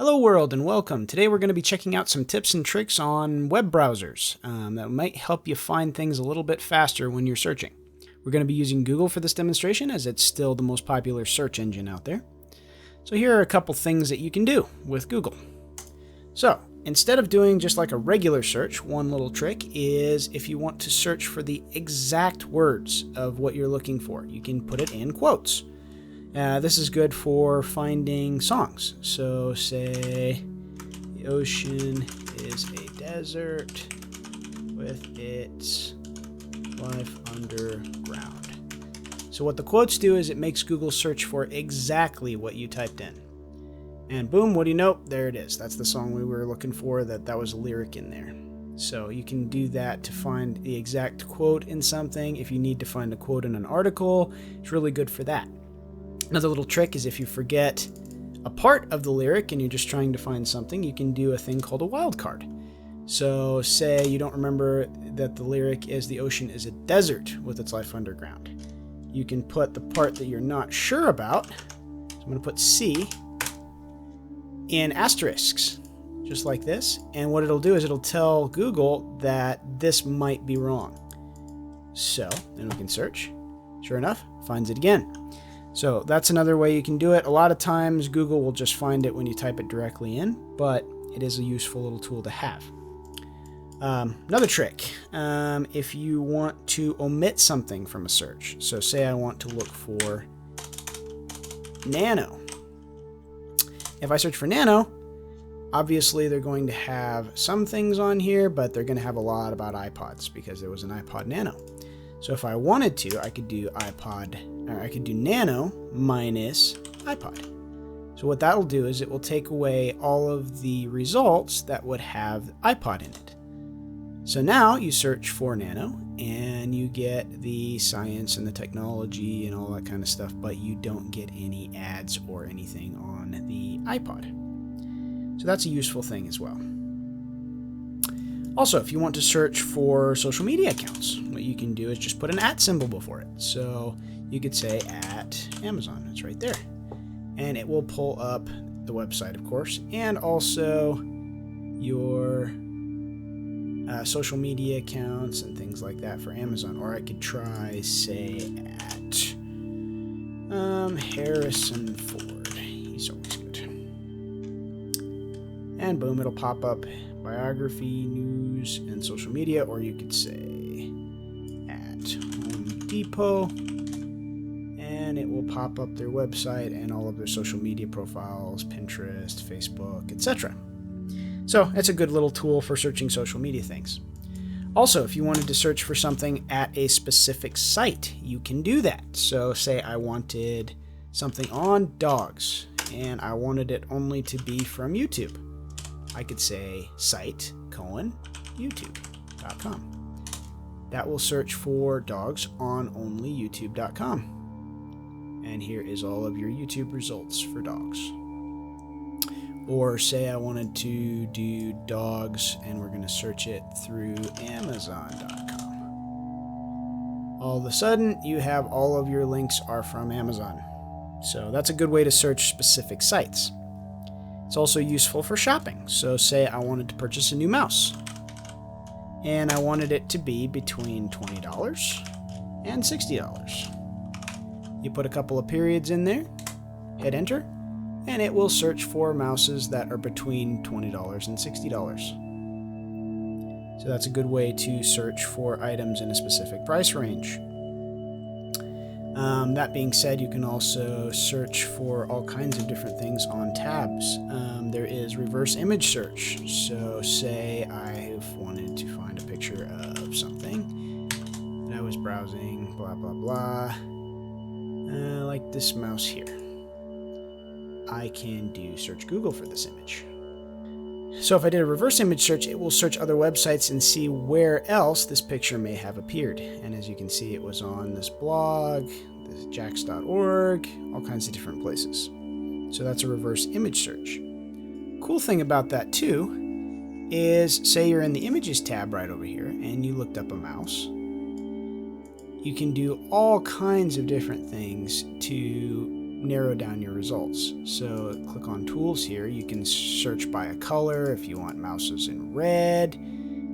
Hello world and welcome. Today we're going to be checking out some tips and tricks on web browsers that might help you find things a little bit faster when you're searching. We're going to be using Google for this demonstration as it's still the most popular search engine out there. So here are a couple things that you can do with Google. So instead of doing just like a regular search, one little trick is if you want to search for the exact words of what you're looking for, you can put it in quotes. This is good for finding songs. So say the ocean is a desert with its life underground. So what the quotes do is it makes Google search for exactly what you typed in. And boom, what do you know? There it is. That's the song we were looking for, that was a lyric in there. So you can do that to find the exact quote in something. If you need to find a quote in an article, it's really good for that. Another little trick is if you forget a part of the lyric and you're just trying to find something, you can do a thing called a wildcard. So say you don't remember that the lyric is the ocean is a desert with its life underground. You can put the part that you're not sure about, so I'm going to put C, in asterisks, just like this. And what it'll do is it'll tell Google that this might be wrong. So then we can search. Sure enough, finds it again. So that's another way you can do it. A lot of times Google will just find it when you type it directly in, but it is a useful little tool to have. Another trick, if you want to omit something from a search. So say I want to look for nano. If I search for nano, obviously they're going to have some things on here, but they're going to have a lot about iPods because there was an iPod Nano. So if I wanted to, I could do nano minus iPod. So what that'll do is it will take away all of the results that would have iPod in it. So now you search for nano and you get the science and the technology and all that kind of stuff, but you don't get any ads or anything on the iPod. So that's a useful thing as well. Also, if you want to search for social media accounts, what you can do is just put an @ symbol before it. So you could say @Amazon. It's right there. And it will pull up the website, of course, and also your social media accounts and things like that for Amazon. Or I could try, say, Harrison Ford. He's always good. And boom, it'll pop up biography, news, and social media. Or you could say Home Depot, and it will pop up their website and all of their social media profiles, Pinterest, Facebook, etc. So it's a good little tool for searching social media things. Also, if you wanted to search for something at a specific site, you can do that. So say I wanted something on dogs, and I wanted it only to be from YouTube. I could say site, YouTube.com. That will search for dogs on only YouTube.com. And here is all of your YouTube results for dogs. Or say I wanted to do dogs and we're going to search it through Amazon.com. All of a sudden, you have all of your links are from Amazon. So that's a good way to search specific sites. It's also useful for shopping. So say I wanted to purchase a new mouse, and I wanted it to be between $20 and $60. You put a couple of periods in there, hit enter, and it will search for mouses that are between $20 and $60. So that's a good way to search for items in a specific price range. That being said, you can also search for all kinds of different things on tabs. There is reverse image search. So say I've wanted to find a picture of something and I was browsing, blah, blah, blah, like this mouse here. I can do search Google for this image. So if I did a reverse image search, it will search other websites and see where else this picture may have appeared. And as you can see, it was on this blog, this jax.org, all kinds of different places. So that's a reverse image search. Cool thing about that too is, say you're in the images tab right over here and you looked up a mouse. You can do all kinds of different things to narrow down your results. So click on tools here. You can search by a color if you want mouses in red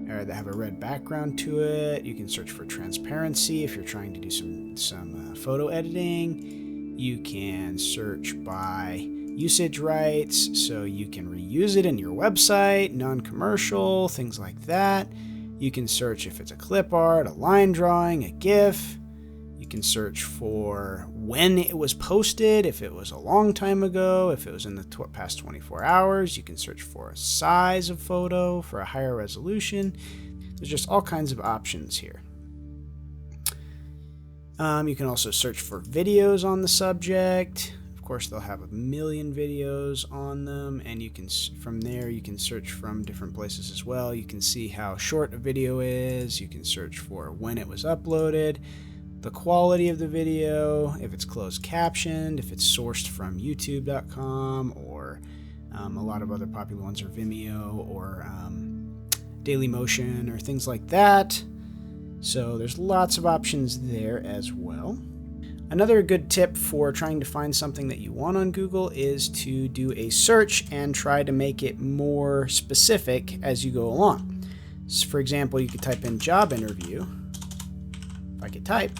or that have a red background to it. You can search for transparency if you're trying to do some photo editing. You can search by usage rights, so you can reuse it in your website, non-commercial, things like that. You can search if it's a clip art, a line drawing, a GIF. You can search for when it was posted, if it was a long time ago, if it was in the past 24 hours. You can search for a size of photo for a higher resolution. There's just all kinds of options here. You can also search for videos on the subject. Of course, they'll have a million videos on them, and you can, from there, you can search from different places as well. You can see how short a video is. You can search for when it was uploaded, the quality of the video, if it's closed captioned, if it's sourced from youtube.com, or a lot of other popular ones are Vimeo or Dailymotion or things like that. So there's lots of options there as well. Another good tip for trying to find something that you want on Google is to do a search and try to make it more specific as you go along. So for example, you could type in job interview, if I could type,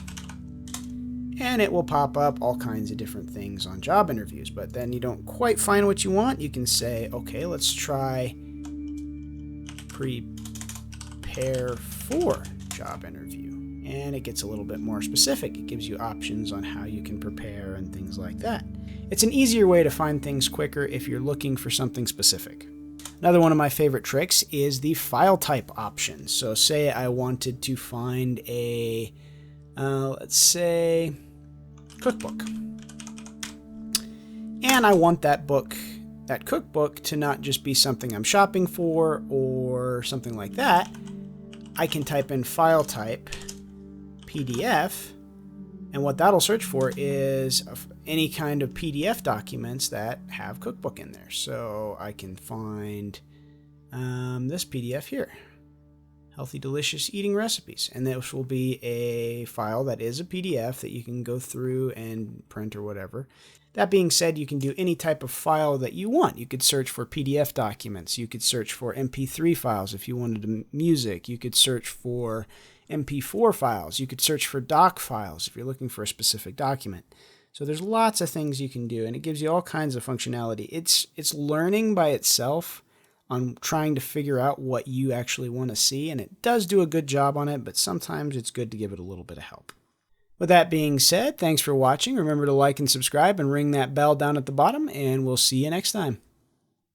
and it will pop up all kinds of different things on job interviews. But then you don't quite find what you want. You can say, okay, let's try prepare for job interview. And it gets a little bit more specific. It gives you options on how you can prepare and things like that. It's an easier way to find things quicker if you're looking for something specific. Another one of my favorite tricks is the file type option. So say I wanted to find a, let's say, cookbook. And I want that cookbook to not just be something I'm shopping for or something like that. I can type in file type PDF, and what that'll search for is any kind of PDF documents that have cookbook in there. So I can find this PDF here, Healthy Delicious Eating Recipes, and this will be a file that is a PDF that you can go through and print or whatever. That being said, you can do any type of file that you want. You could search for PDF documents. You could search for MP3 files if you wanted music. You could search for MP4 files. You could search for doc files if you're looking for a specific document. So there's lots of things you can do, and it gives you all kinds of functionality. It's learning by itself on trying to figure out what you actually want to see, and it does do a good job on it, but sometimes it's good to give it a little bit of help. With that being said, thanks for watching. Remember to like and subscribe and ring that bell down at the bottom, and we'll see you next time.